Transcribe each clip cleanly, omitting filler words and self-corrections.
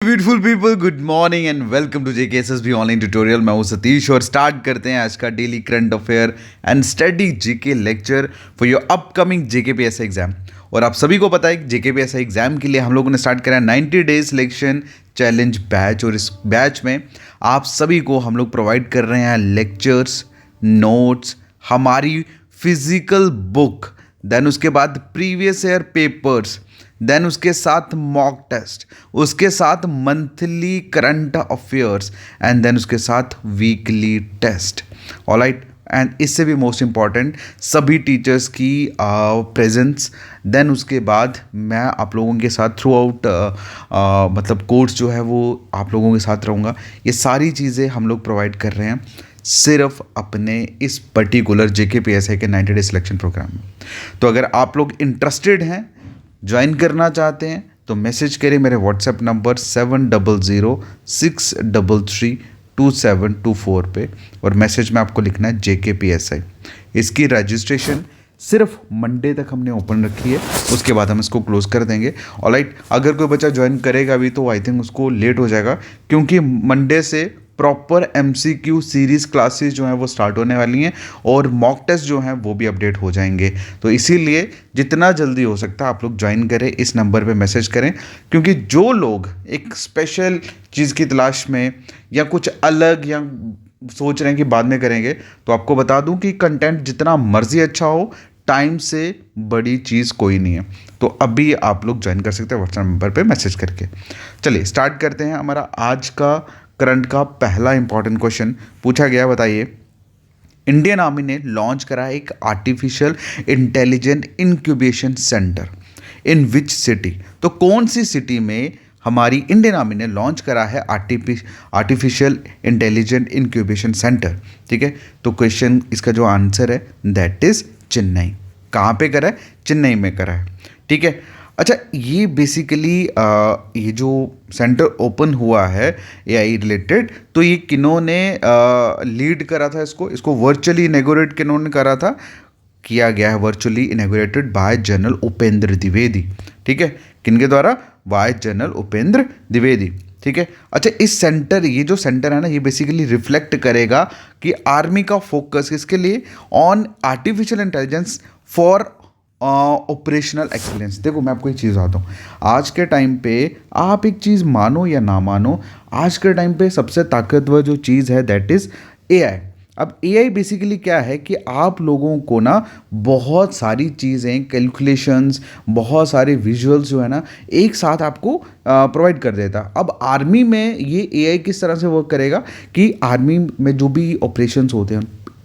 Beautiful people, good morning and welcome to JKSSB online tutorial. मैं हूं सतीश और start करते हैं आज का daily current affair and study GK lecture for your upcoming JKPSI exam. और आप सभी को पता है कि JKPSI एग्जाम के लिए हम लोगों ने स्टार्ट करा 90 डेज सिलेक्शन चैलेंज बैच, और इस बैच में आप सभी को हम लोग प्रोवाइड कर रहे हैं लेक्चर्स, नोट्स, हमारी फिजिकल बुक, देन उसके बाद प्रीवियस ईयर पेपर्स, देन उसके साथ मॉक टेस्ट, उसके साथ monthly current affairs and then उसके साथ वीकली टेस्ट। ऑलराइट, एंड इससे भी मोस्ट इम्पॉर्टेंट सभी टीचर्स की प्रेजेंस। देन उसके बाद मैं आप लोगों के साथ थ्रू आउट मतलब कोर्स जो है वो आप लोगों के साथ रहूँगा। ये सारी चीज़ें हम लोग प्रोवाइड कर रहे हैं सिर्फ अपने इस पर्टिकुलर JKPSI के 90 डे सिलेक्शन प्रोग्राम में। तो अगर आप लोग इंटरेस्टेड हैं, ज्वाइन करना चाहते हैं, तो मैसेज करें मेरे व्हाट्सएप नंबर 7006332724 पे, और मैसेज में आपको लिखना है JKPSI। इसकी रजिस्ट्रेशन सिर्फ मंडे तक हमने ओपन रखी है, उसके बाद हम इसको क्लोज कर देंगे। ऑलराइट, अगर कोई बच्चा ज्वाइन करेगा भी तो आई थिंक उसको लेट हो जाएगा, क्योंकि मंडे से प्रॉपर MCQ सीरीज क्लासेस जो हैं वो स्टार्ट होने वाली हैं और मॉक टेस्ट जो हैं वो भी अपडेट हो जाएंगे। तो इसीलिए जितना जल्दी हो सकता है आप लोग ज्वाइन करें, इस नंबर पे मैसेज करें, क्योंकि जो लोग एक स्पेशल चीज़ की तलाश में या कुछ अलग या सोच रहे हैं कि बाद में करेंगे, तो आपको बता दूं कि कंटेंट जितना मर्जी अच्छा हो, टाइम से बड़ी चीज़ कोई नहीं है। तो अभी आप लोग ज्वाइन कर सकते हैं व्हाट्सएप नंबर पे मैसेज करके। चलिए स्टार्ट करते हैं। हमारा आज का करंट का पहला इंपॉर्टेंट क्वेश्चन पूछा गया, बताइए इंडियन आर्मी ने लॉन्च करा एक artificial intelligent incubation centre in which city. तो कौन सी सिटी में हमारी इंडियन आर्मी ने लॉन्च करा है आर्टिफिशियल इंटेलिजेंट इंक्यूबेशन सेंटर? ठीक है, तो क्वेश्चन इसका जो आंसर है दैट इज चेन्नई। कहाँ पे करा है? चेन्नई में करा है। ठीक है, अच्छा, ये बेसिकली ये जो सेंटर ओपन हुआ है AI रिलेटेड, तो ये किन्होंने लीड करा था? इसको वर्चुअली इनॉग्रेट किन्होंने करा था? किया गया है virtually inaugurated bye general Upendra Dwivedi. ठीक है, किनके द्वारा? Bye general Upendra Dwivedi. ठीक है, अच्छा, ये जो सेंटर है ना, ये बेसिकली रिफ्लेक्ट करेगा कि आर्मी का फोकस किसके लिए? On artificial intelligence for operational excellence. देखो, मैं आपको एक चीज़ बताता हूँ, आज के टाइम पे आप एक चीज़ मानो या ना मानो, आज के टाइम पे सबसे ताकतवर जो चीज़ है दैट इज़ AI। अब AI बेसिकली क्या है कि आप लोगों को ना बहुत सारी चीज़ें, कैलकुलेशंस, बहुत सारे विजुअल्स जो है ना एक साथ आपको प्रोवाइड कर देता। अब आर्मी में ये AI किस तरह से वर्क करेगा कि आर्मी में जो भी ऑपरेशंस होते हैं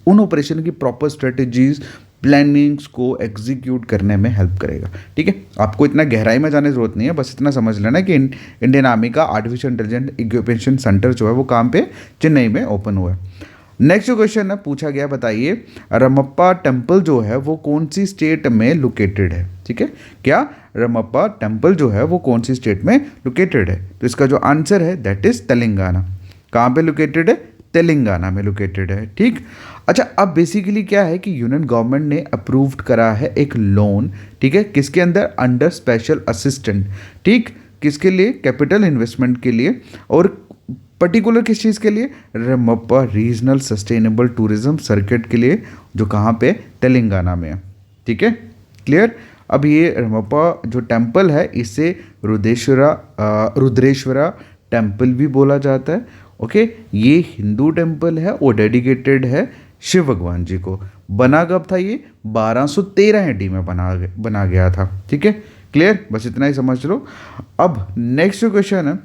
उन ऑपरेशन की प्रॉपर स्ट्रेटजीज, प्लानिंग्स को एग्जीक्यूट करने में हेल्प करेगा। ठीक है, आपको इतना गहराई में जाने की जरूरत नहीं है, बस इतना समझ लेना कि इंडियन आर्मी का आर्टिफिशियल इंटेलिजेंट इंक्यूबेशन सेंटर जो है वो कहाँ पे? चेन्नई में ओपन हुआ है। नेक्स्ट जो क्वेश्चन है पूछा गया, बताइए रमप्पा टेम्पल जो है वो कौन सी स्टेट में लोकेटेड है? ठीक है, क्या रमप्पा टेम्पल जो है वो कौन सी स्टेट में लोकेटेड है? तो इसका जो आंसर है दैट इज तेलंगाना। कहाँ पे लोकेटेड है? तेलंगाना में लोकेटेड है। ठीक, अच्छा, अब बेसिकली क्या है कि यूनियन गवर्नमेंट ने अप्रूव्ड करा है एक लोन। ठीक है, किसके अंदर? Under special assistant. ठीक, किसके लिए? कैपिटल इन्वेस्टमेंट के लिए, और पर्टिकुलर किस चीज़ के लिए? Ramappa regional sustainable tourism circuit के लिए, जो कहाँ पे? तेलंगाना में है। ठीक है, क्लियर। अब ये रमप्पा जो टेम्पल है इसे रुद्रेश्वरा टेम्पल भी बोला जाता है। ओके, ये हिंदू टेम्पल है और डेडिकेटेड है शिव भगवान जी को। बना कब था ये? 1213 AD में बना गया था। ठीक है, क्लियर, बस इतना ही समझ लो। अब नेक्स्ट क्वेश्चन है,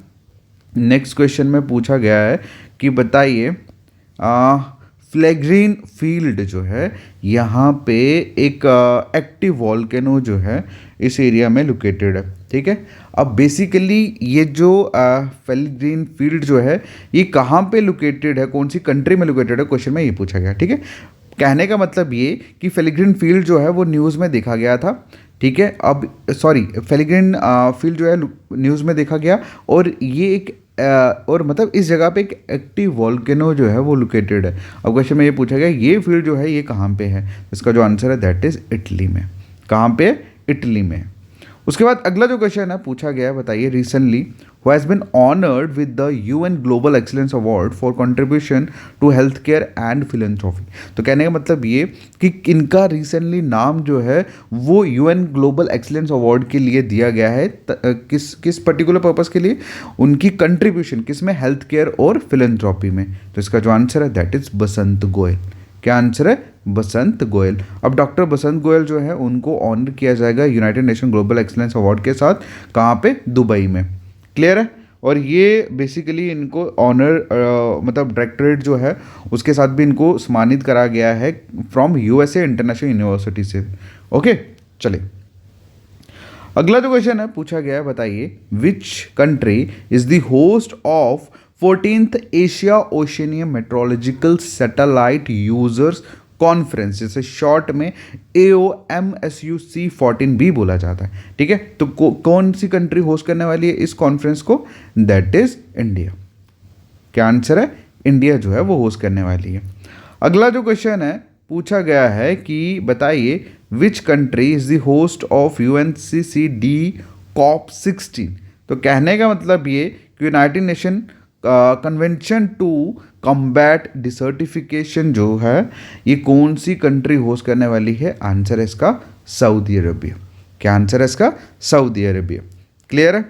नेक्स्ट क्वेश्चन में पूछा गया है कि बताइए फ्लैग्रीन फील्ड जो है यहाँ पे एक एक्टिव वॉल्केनो जो है इस एरिया में लोकेटेड है। ठीक है, अब बेसिकली ये जो फ्लैग्रीन फील्ड जो है ये कहाँ पे लोकेटेड है, कौन सी कंट्री में लोकेटेड है, क्वेश्चन में ये पूछा गया। ठीक है, कहने का मतलब ये कि फ्लैग्रीन फील्ड जो है वो न्यूज़ में देखा गया था। ठीक है, अब सॉरी, फ्लैग्रीन फील्ड जो है न्यूज़ में देखा गया, और ये एक और मतलब इस जगह पे एक एक्टिव वॉल्केनो जो है वो लोकेटेड है। अब क्वेश्चन में ये पूछा गया ये फील्ड जो है ये कहाँ पे है? इसका जो आंसर है दैट इज़ इटली में। कहाँ पे? इटली में। उसके बाद अगला जो क्वेश्चन है पूछा गया है, बताइए recently who has been honoured with the UN global excellence award for contribution to health care and philanthropy. तो कहने का मतलब ये कि इनका रिसेंटली नाम जो है वो यूएन ग्लोबल एक्सीलेंस अवार्ड के लिए दिया गया है। किस किस पर्टिकुलर पर्पज़ के लिए? उनकी कंट्रीब्यूशन किस में? हेल्थ केयर और फिलेंथ्रोपी में। तो इसका जो आंसर है दैट इज़ बसंत गोयल। क्या आंसर है? बसंत गोयल। अब डॉक्टर बसंत गोयल जो है उनको ऑनर किया जाएगा United nation global excellence award के साथ। कहाँ पे? दुबई में। क्लियर है? और ये बेसिकली इनको ऑनर मतलब डायरेक्टरेट जो है उसके साथ भी इनको सम्मानित करा गया है फ्रॉम यूएसए इंटरनेशनल यूनिवर्सिटी से। ओके, चलिए अगला जो क्वेश्चन है पूछा गया है, बताइए which country is the host of 14th Asia Oceania meteorological satellite users conference, जिसे शॉर्ट में AOMSUC14 भी बोला जाता है। ठीक है, तो कौन सी कंट्री होस्ट करने वाली है इस कॉन्फ्रेंस को? That is India. क्या आंसर है? इंडिया जो है वो होस्ट करने वाली है। अगला जो क्वेश्चन है पूछा गया है कि बताइए which country is the host of UNCCD COP16। तो कहने का मतलब ये कि United Nation convention to combat desertification जो है ये कौन सी कंट्री होस्ट करने वाली है? आंसर है इसका सऊदी अरबिया। क्या आंसर है इसका? Saudi Arabia. क्लियर है?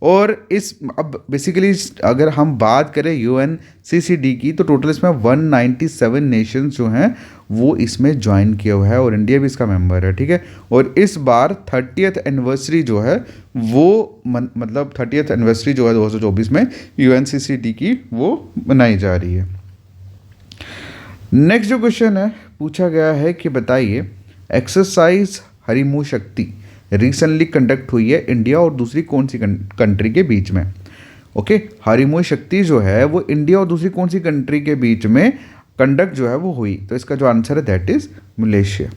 और इस अब बेसिकली अगर हम बात करें UNCCD की तो टोटल इसमें 197 नेशंस जो हैं वो इसमें ज्वाइन किए हुए हैं और इंडिया भी इसका मेंबर है। ठीक है, और इस बार 30th एनिवर्सरी जो है वो मतलब 30th एनिवर्सरी जो है 2024 में UNCCD की वो मनाई जा रही है। नेक्स्ट जो क्वेश्चन है पूछा गया है कि बताइए एक्सरसाइज हरिमू शक्ति रिसेंटली कंडक्ट हुई है इंडिया और दूसरी कौन सी कंट्री के बीच में? ओके, हरिमू शक्ति जो है वो इंडिया और दूसरी कौन सी कंट्री के बीच में कंडक्ट जो है वो हुई? तो इसका जो आंसर है दैट इज मलेशिया।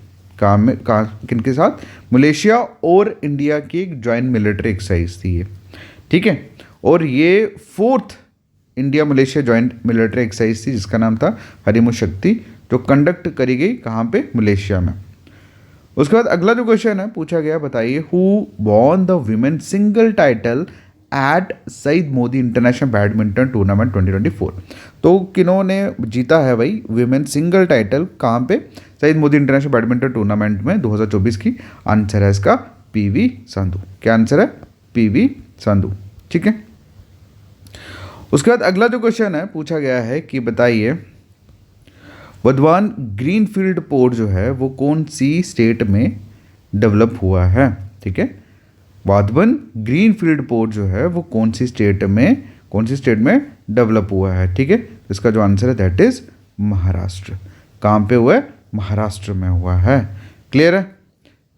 किनके साथ? मलेशिया और इंडिया की एक जॉइंट मिलिट्री एक्सरसाइज थी ये। ठीक है, और ये 4th India Malaysia joint military exercise थी जिसका नाम था हरिमू शक्ति, जो कंडक्ट करी गई कहाँ पे? मलेशिया में। उसके बाद अगला जो क्वेश्चन है पूछा गया, बताइए who won the women single title at Syed Modi international badminton tournament 2024। तो किन्होंने जीता है भाई विमेन सिंगल टाइटल? कहाँ पे? Syed Modi international badminton tournament में 2024 की। आंसर है इसका PV संधू। क्या आंसर है? PV संधू। ठीक है, उसके बाद अगला जो क्वेश्चन है पूछा गया है कि बताइए वर्धमान ग्रीनफील्ड पोर्ट जो है वो कौन सी स्टेट में डेवलप हुआ है? ठीक है, वर्धमान ग्रीनफील्ड पोर्ट जो है वो कौन सी स्टेट में डेवलप हुआ है? ठीक है, इसका जो आंसर है दैट इज महाराष्ट्र। कहाँ पे हुआ है? महाराष्ट्र में हुआ है। क्लियर है?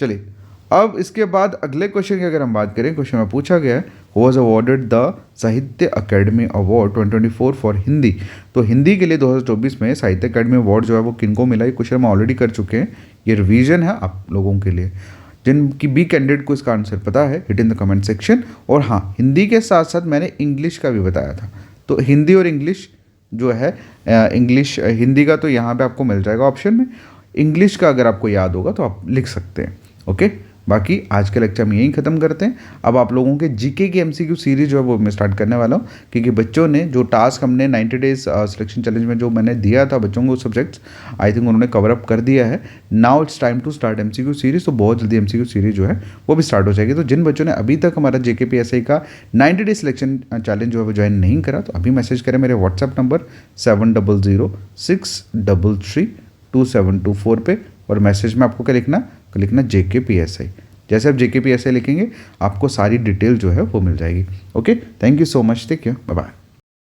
चलिए अब इसके बाद अगले क्वेश्चन की अगर हम बात करें, क्वेश्चन में पूछा गया है हु वाज अवॉर्डेड द साहित्य अकेडमी अवार्ड 2024 फॉर हिंदी। तो हिंदी के लिए 2024 में साहित्य अकेडमी अवार्ड जो है वो किनको मिला? ये क्वेश्चन हम ऑलरेडी कर चुके हैं, ये रिवीजन है आप लोगों के लिए। जिनकी भी कैंडिडेट को इसका आंसर पता है hit in the comment section. और हाँ, हिंदी के साथ साथ मैंने इंग्लिश का भी बताया था, तो हिंदी और इंग्लिश जो है इंग्लिश हिंदी का तो यहाँ पे आपको मिल जाएगा ऑप्शन में, इंग्लिश का अगर आपको याद होगा तो आप लिख सकते हैं। ओके, बाकी आज के लेक्चर में यहीं ख़त्म करते हैं। अब आप लोगों के जीके की MCQ सीरीज जो है वो मैं स्टार्ट करने वाला हूँ, क्योंकि बच्चों ने जो टास्क हमने 90 डेज सिलेक्शन चैलेंज में जो मैंने दिया था बच्चों को सब्जेक्ट्स, आई थिंक उन्होंने कवर अप कर दिया है। Now it's time to start MCQ series. तो बहुत जल्दी MCQ सीरीज जो है वो भी स्टार्ट हो जाएगी। तो जिन बच्चों ने अभी तक हमारा JKPSI का 90 डेज सिलेक्शन चैलेंज जो है वो ज्वाइन नहीं करा, तो अभी मैसेज करें मेरे व्हाट्सएप नंबर 7006332724 पे, और मैसेज में आपको क्या लिखना JKPSI। जैसे आप JKPSI लिखेंगे आपको सारी डिटेल जो है वो मिल जाएगी। Okay, thank you so much, take care, bye bye.